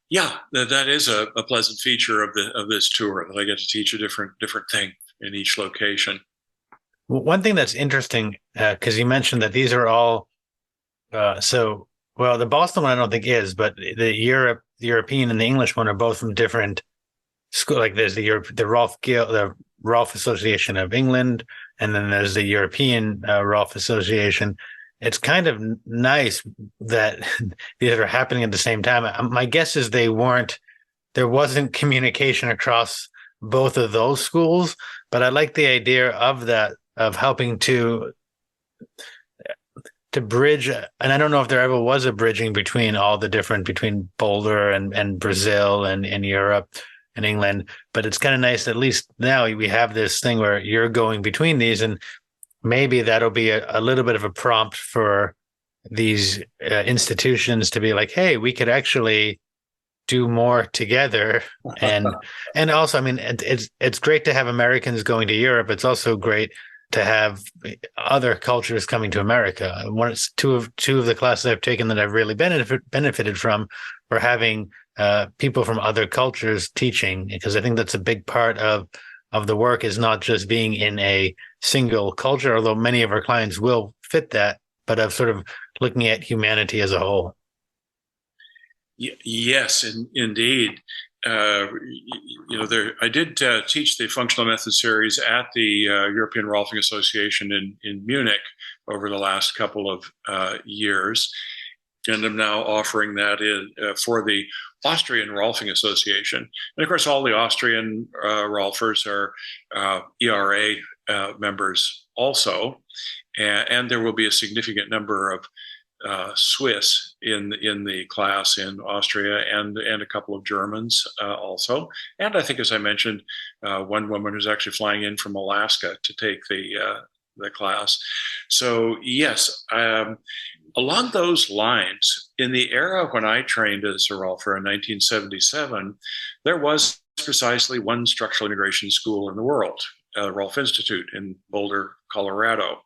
Yeah, that is a pleasant feature of this tour, that I get to teach a different thing in each location. One thing that's interesting, because you mentioned that these are all the Boston one I don't think is, but the European and the English one are both from different school. Like there's the Rolf Association of England, and then there's the European Rolf Association. It's kind of nice that these are happening at the same time. My guess is there wasn't communication across both of those schools, but I like the idea of that, of helping to bridge. And I don't know if there ever was a bridging between between Boulder and Brazil and Europe and England, but it's kind of nice. At least now we have this thing where you're going between these, and maybe that'll be a little bit of a prompt for these institutions to be like, hey, we could actually do more together. And also, I mean, it's great to have Americans going to Europe. It's also great to have other cultures coming to America. Two of the classes I've taken that I've really benefited from were having people from other cultures teaching, because I think that's a big part of the work, is not just being in a single culture, although many of our clients will fit that, but of sort of looking at humanity as a whole. Yes, indeed. I did teach the functional method series at the European Rolfing Association in Munich over the last couple of years, and I'm now offering that for the Austrian Rolfing Association. And of course, all the Austrian Rolfers are ERA members also, and there will be a significant number of Swiss in the class in Austria, and a couple of Germans also. And I think, as I mentioned, one woman who's actually flying in from Alaska to take the class. So yes, along those lines, in the era when I trained as a Rolfer in 1977, there was precisely one structural integration school in the world, Rolf Institute in Boulder, Colorado.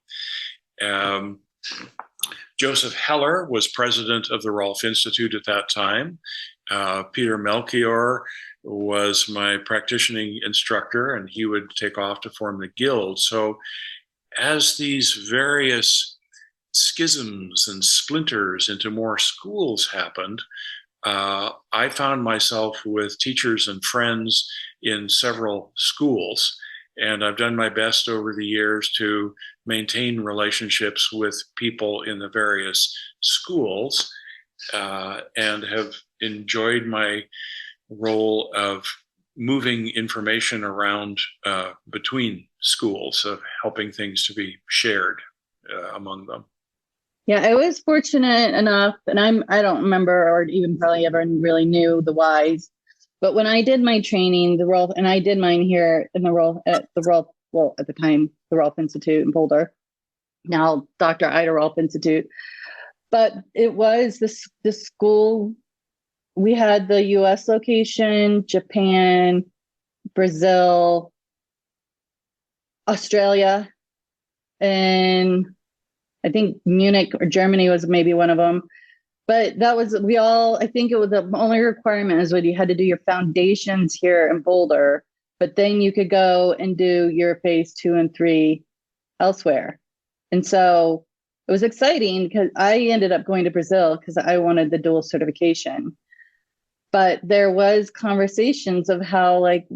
Joseph Heller was president of the Rolf Institute at that time. Peter Melchior was my practicing instructor, and he would take off to form the guild. So as these various schisms and splinters into more schools happened, I found myself with teachers and friends in several schools. And I've done my best over the years to maintain relationships with people in the various schools, and have enjoyed my role of moving information around between schools, of helping things to be shared among them. Yeah, I was fortunate enough, and I don't remember, or even probably ever really knew the whys, but when I did my training, and I did mine here in at the time, the Rolf Institute in Boulder, now Dr. Ida Rolf Institute. But it was the school. We had the US location, Japan, Brazil, Australia, and I think Munich or Germany was maybe one of them. But that was, I think it was the only requirement is when you had to do your foundations here in Boulder, but then you could go and do your phase 2 and 3 elsewhere. And so it was exciting because I ended up going to Brazil because I wanted the dual certification. But there was conversations of how, like,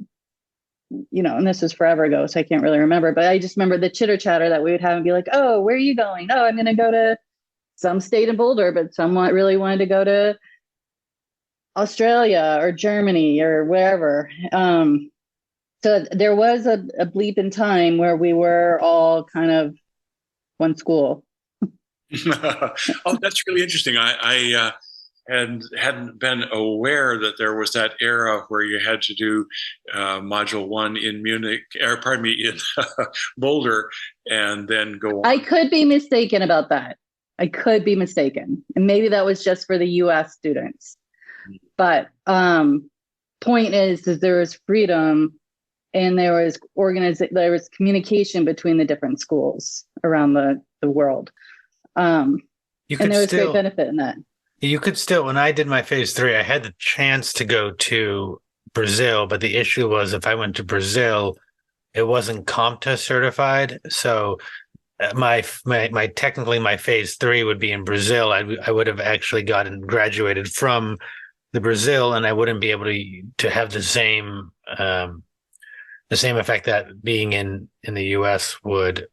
and this was forever ago, so I can't really remember, but I just remember the chitter chatter that we would have and be like, oh, where are you going? Oh, I'm going to go to some state in Boulder, but someone really wanted to go to Australia or Germany or wherever. So there was a bleep in time where we were all kind of one school. Oh, that's really interesting. I hadn't been aware that there was that era where you had to do module 1 in Munich, in Boulder, and then go on. I could be mistaken about that. I could be mistaken. And maybe that was just for the US students. But point is there was freedom, and there was communication between the different schools around the world. And there was great benefit in that. You could still, when I did my phase 3, I had the chance to go to Brazil, but the issue was if I went to Brazil, it wasn't CompTIA certified. So my technically my phase 3 would be in Brazil. I would have actually graduated from the Brazil, and I wouldn't be able to have the same effect that being in the US would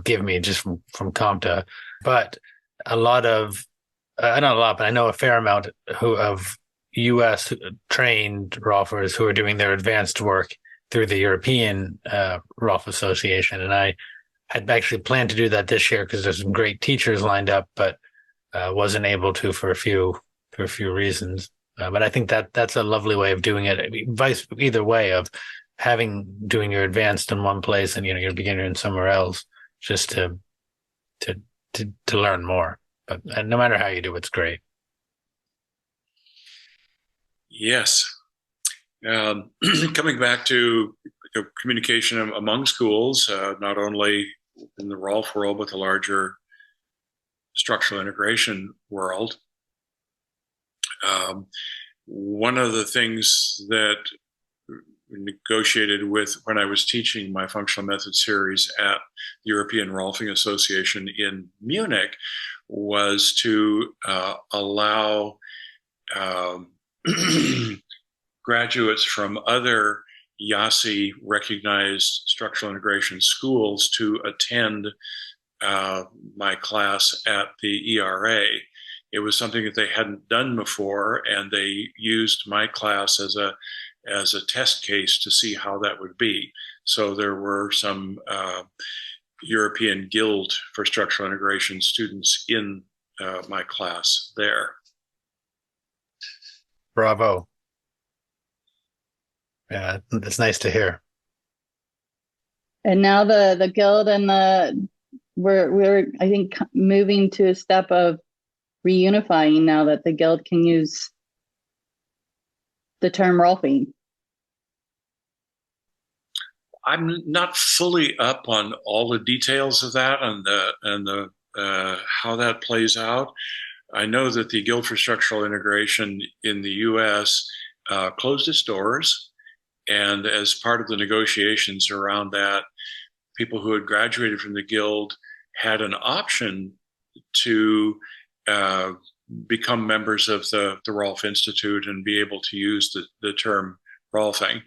give me just from CompTIA. But a lot of not a lot, but I know a fair amount of U.S. trained Rolfers who are doing their advanced work through the European Rolf Association. And I had actually planned to do that this year because there's some great teachers lined up, but wasn't able to for a few reasons. But I think that's a lovely way of doing it. Either way of doing your advanced in one place and your beginner in somewhere else, just to learn more. But no matter how you do, it's great. Yes. Coming back to communication among schools, not only in the Rolf world, but the larger structural integration world. One of the things that negotiated with when I was teaching my functional method series at the European Rolfing Association in Munich was to allow graduates from other YASI recognized structural integration schools to attend my class at the ERA. It was something that they hadn't done before, and they used my class as a test case to see how that would be. So there were some European Guild for Structural Integration students in my class there. Bravo. Yeah, it's nice to hear. And now the guild and we're I think moving to a step of reunifying now that the guild can use the term Rolfing. I'm not fully up on all the details of that and the how that plays out. I know that the Guild for Structural Integration in the U.S. Closed its doors, and as part of the negotiations around that, people who had graduated from the Guild had an option to become members of the Rolf Institute and be able to use the term Rolfing.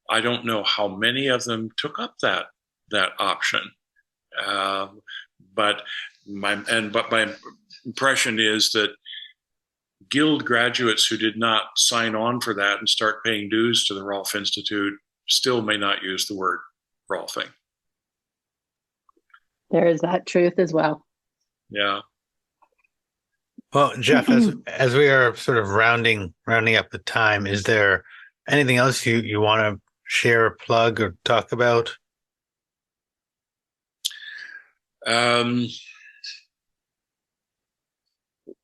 I don't know how many of them took up that option, but my impression is that Guild graduates who did not sign on for that and start paying dues to the Rolf Institute still may not use the word Rolfing. There is that truth as well. Yeah. Well, Jeff, as we are sort of rounding up the time, is there anything else you want to share or plug or talk about?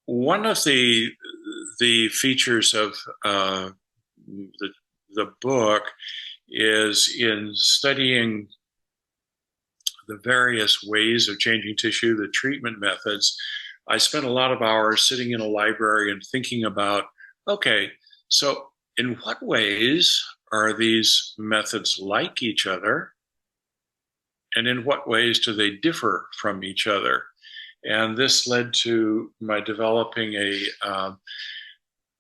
One of the features of the book is in studying the various ways of changing tissue, the treatment methods. I spent a lot of hours sitting in a library and thinking about, okay, so in what ways are these methods like each other? And in what ways do they differ from each other? And this led to my developing a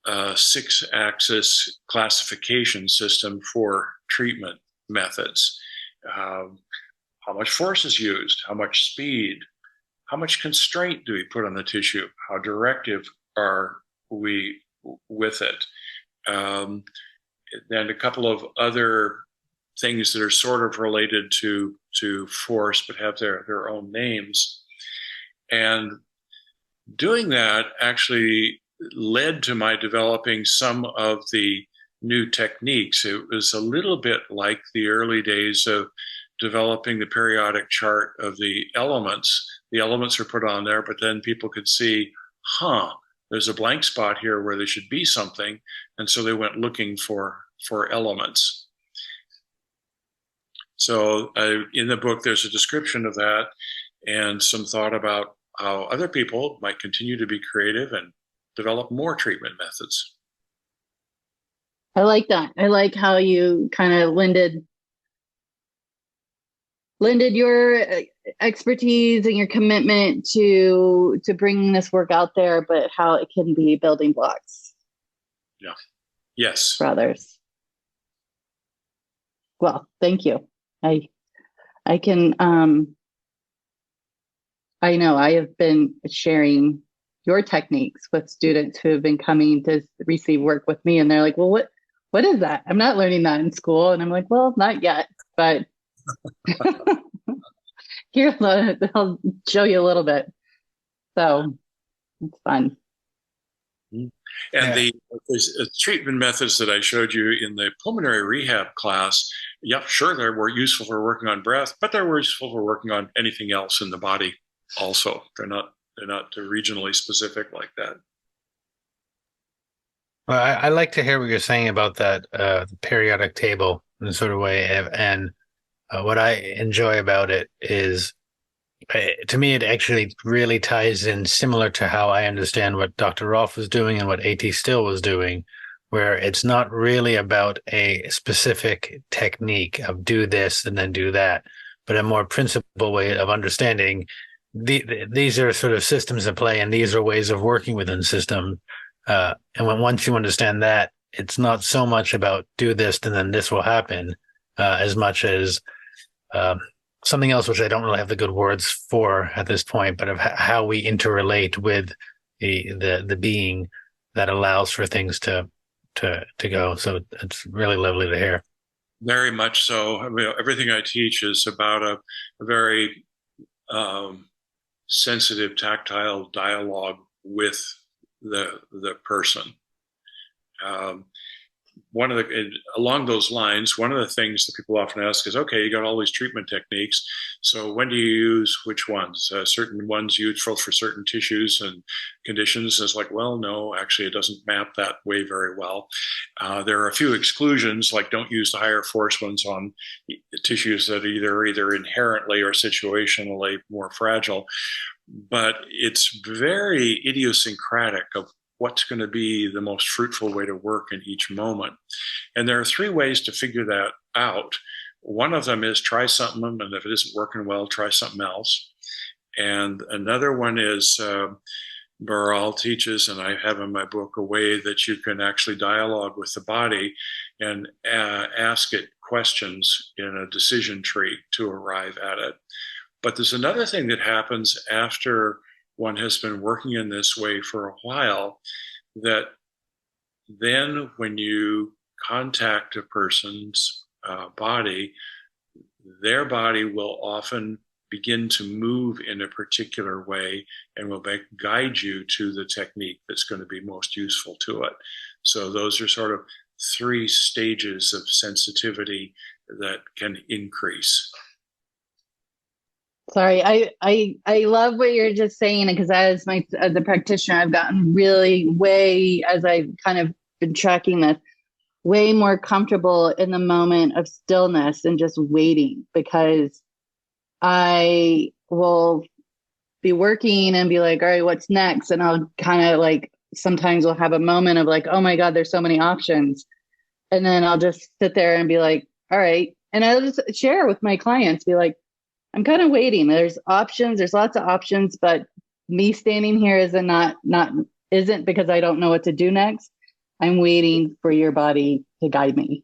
6-axis classification system for treatment methods. How much force is used? How much speed? How much constraint do we put on the tissue? How directive are we with it? And a couple of other things that are sort of related to force but have their own names. And doing that actually led to my developing some of the new techniques. It was a little bit like the early days of developing the periodic chart of the elements. The elements are put on there, but then people could see, there's a blank spot here where there should be something. And so they went looking for elements. So in the book, there's a description of that and some thought about how other people might continue to be creative and develop more treatment methods. I like that. I like how you kind of lended your expertise and your commitment to bringing this work out there, but how it can be building blocks. Yeah. Yes. For others. Well, thank you. I can, I know I have been sharing your techniques with students who have been coming to receive work with me, and they're like, well, what is that? I'm not learning that in school. And I'm like, well, not yet, but here, I'll show you a little bit. So it's fun. And the treatment methods that I showed you in the pulmonary rehab class, yeah, sure, they were useful for working on breath, but they're useful for working on anything else in the body also. They're not regionally specific like that. Well, I like to hear what you're saying about that the periodic table. sort of way. And what I enjoy about it is, to me, it actually really ties in similar to how I understand what Dr. Rolf was doing and what A.T. Still was doing, where it's not really about a specific technique of do this and then do that, but a more principled way of understanding these are sort of systems at play, and these are ways of working within system. And once you understand that, it's not so much about do this and then this will happen, as much as something else, which I don't really have the good words for at this point, but of how we interrelate with the being that allows for things to go. So it's really lovely to hear. Very much so. I mean, everything I teach is about a very sensitive, tactile dialogue with the person. Along those lines, one of the things that people often ask is, okay, you got all these treatment techniques, so when do you use which ones? Certain ones useful for certain tissues and conditions. It's like, well, no, actually it doesn't map that way very well. There are a few exclusions, like don't use the higher force ones on tissues that are either inherently or situationally more fragile. But it's very idiosyncratic of what's going to be the most fruitful way to work in each moment. And there are three ways to figure that out. One of them is try something, and if it isn't working well, try something else. And another one is Burch teaches, and I have in my book, a way that you can actually dialogue with the body and ask it questions in a decision tree to arrive at it. But there's another thing that happens after one has been working in this way for a while, that then when you contact a person's body, their body will often begin to move in a particular way and will guide you to the technique that's going to be most useful to it. So those are sort of three stages of sensitivity that can increase. Sorry, I love what you're just saying, because as a practitioner, I've gotten really as I've kind of been tracking this, way more comfortable in the moment of stillness and just waiting, because I will be working and be like, all right, what's next? And I'll kind of like, sometimes we'll have a moment of like, oh my God, there's so many options. And then I'll just sit there and be like, all right. And I'll just share with my clients, be like, I'm kind of waiting. There's options. There's lots of options, but me standing here isn't because I don't know what to do next. I'm waiting for your body to guide me.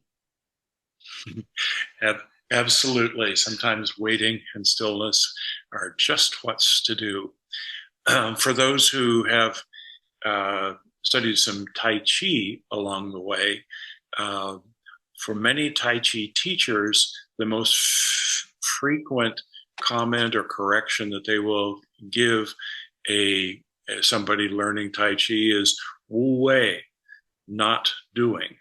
Absolutely. Sometimes waiting and stillness are just what's to do. For those who have studied some Tai Chi along the way, for many Tai Chi teachers, the most frequent comment or correction that they will give somebody learning Tai Chi is Wu Wei, not doing.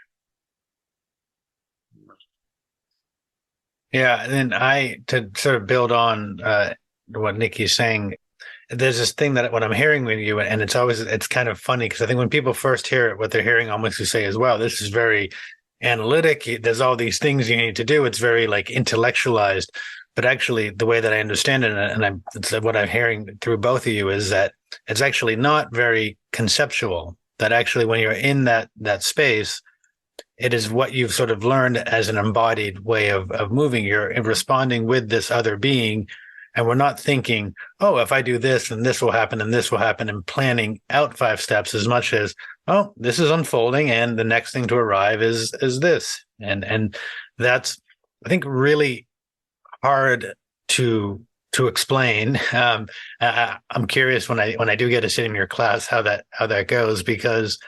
Yeah, and then to sort of build on what Nikki's saying, there's this thing that when I'm hearing with you, and it's kind of funny, because I think when people first hear it, what they're hearing almost to say as well, this is very analytic. There's all these things you need to do. It's very like intellectualized. But actually, the way that I understand it, and what I'm hearing through both of you, is that it's actually not very conceptual. That actually, when you're in that space, it is what you've sort of learned as an embodied way of moving. You're responding with this other being, and we're not thinking, oh, if I do this, and this will happen, and planning out 5 steps, as much as, oh, this is unfolding, and the next thing to arrive is this, and that's, I think, really hard to explain. I'm curious when I do get to sit in your class how that goes, because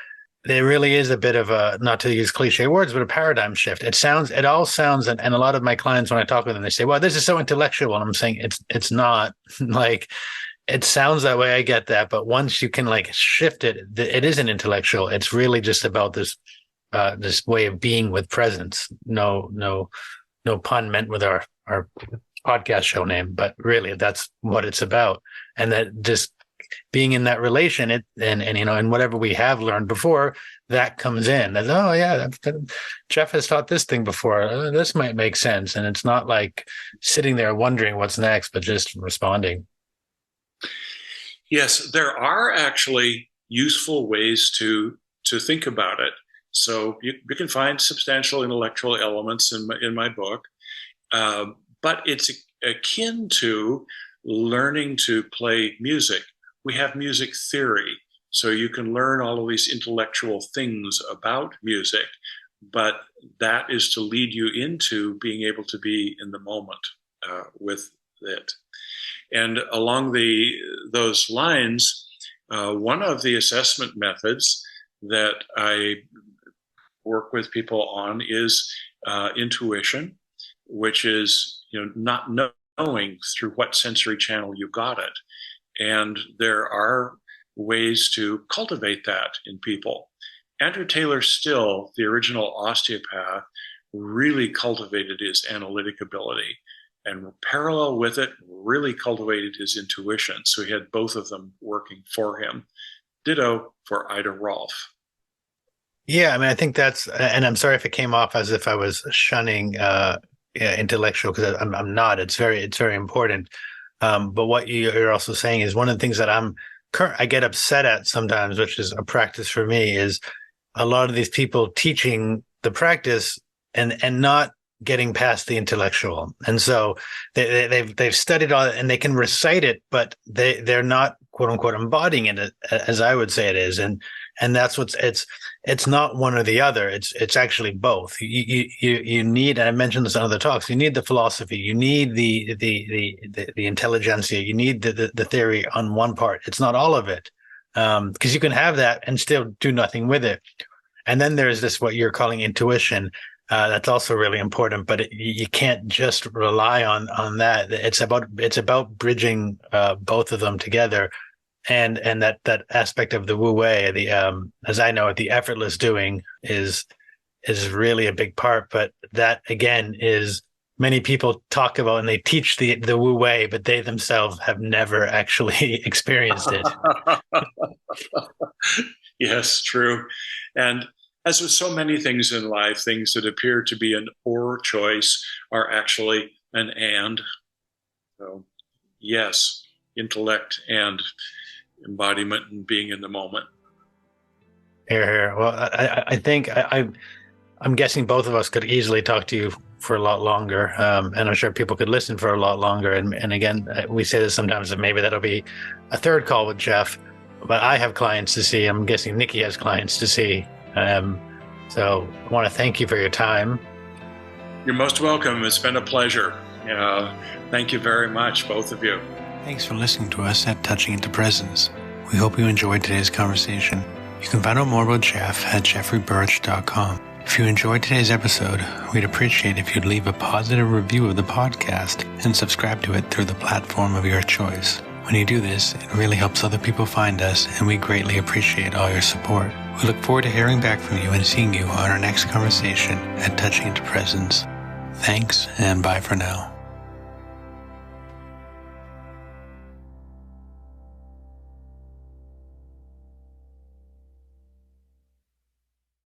there really is a bit of a, not to use cliche words, but a paradigm shift. It all sounds, and a lot of my clients, when I talk with them, they say, well, this is so intellectual. And I'm saying it's not. Like, it sounds that way. I get that. But once you can like shift it, it isn't intellectual. It's really just about this way of being with presence. No pun meant with our podcast show name, but really that's what it's about. And that just being in that relation, and whatever we have learned before, that comes in. As, oh yeah, Jeff has taught this thing before. This might make sense, and it's not like sitting there wondering what's next, but just responding. Yes, there are actually useful ways to think about it. So you can find substantial intellectual elements in my book, but it's akin to learning to play music. We have music theory, so you can learn all of these intellectual things about music, but that is to lead you into being able to be in the moment with it. And along those lines, one of the assessment methods that I work with people on is intuition, which is not knowing through what sensory channel you got it. And there are ways to cultivate that in people. Andrew Taylor Still, the original osteopath, really cultivated his analytic ability, and parallel with it, really cultivated his intuition. So he had both of them working for him. Ditto for Ida Rolf. Yeah, I mean, I think that's, and I'm sorry if it came off as if I was shunning intellectual, because I'm not. It's very important. But what you're also saying is one of the things that I get upset at sometimes, which is a practice for me, is a lot of these people teaching the practice and not getting past the intellectual. And so they've studied all and they can recite it, but they're not quote unquote embodying it as I would say it is. And that's it's not one or the other. It's actually both. You need, and I mentioned this in other talks, you need the philosophy, you need the intelligentsia, you need the theory on one part. It's not all of it. Because you can have that and still do nothing with it. And then there's this, what you're calling intuition. That's also really important, but you can't just rely on that. It's about bridging both of them together, and that aspect of the Wu Wei, as I know it, the effortless doing is really a big part. But that again is many people talk about and they teach the Wu Wei, but they themselves have never actually experienced it. Yes, true. And as with so many things in life, things that appear to be an or choice are actually an and. So, yes, intellect and embodiment and being in the moment. Here. Well, I think I'm guessing both of us could easily talk to you for a lot longer, and I'm sure people could listen for a lot longer. And again, we say this sometimes that maybe that'll be a third call with Jeff, but I have clients to see. I'm guessing Nikki has clients to see. So I want to thank you for your time. You're most welcome. It's been a pleasure. Thank you very much, both of you. Thanks for listening to us at Touching Into Presence. We hope you enjoyed today's conversation. You can find out more about Jeff at jeffreyburch.com. If you enjoyed today's episode, we'd appreciate if you'd leave a positive review of the podcast and subscribe to it through the platform of your choice. When you do this, it really helps other people find us, and we greatly appreciate all your support. We look forward to hearing back from you and seeing you on our next conversation at Touching Into Presence. Thanks, and bye for now.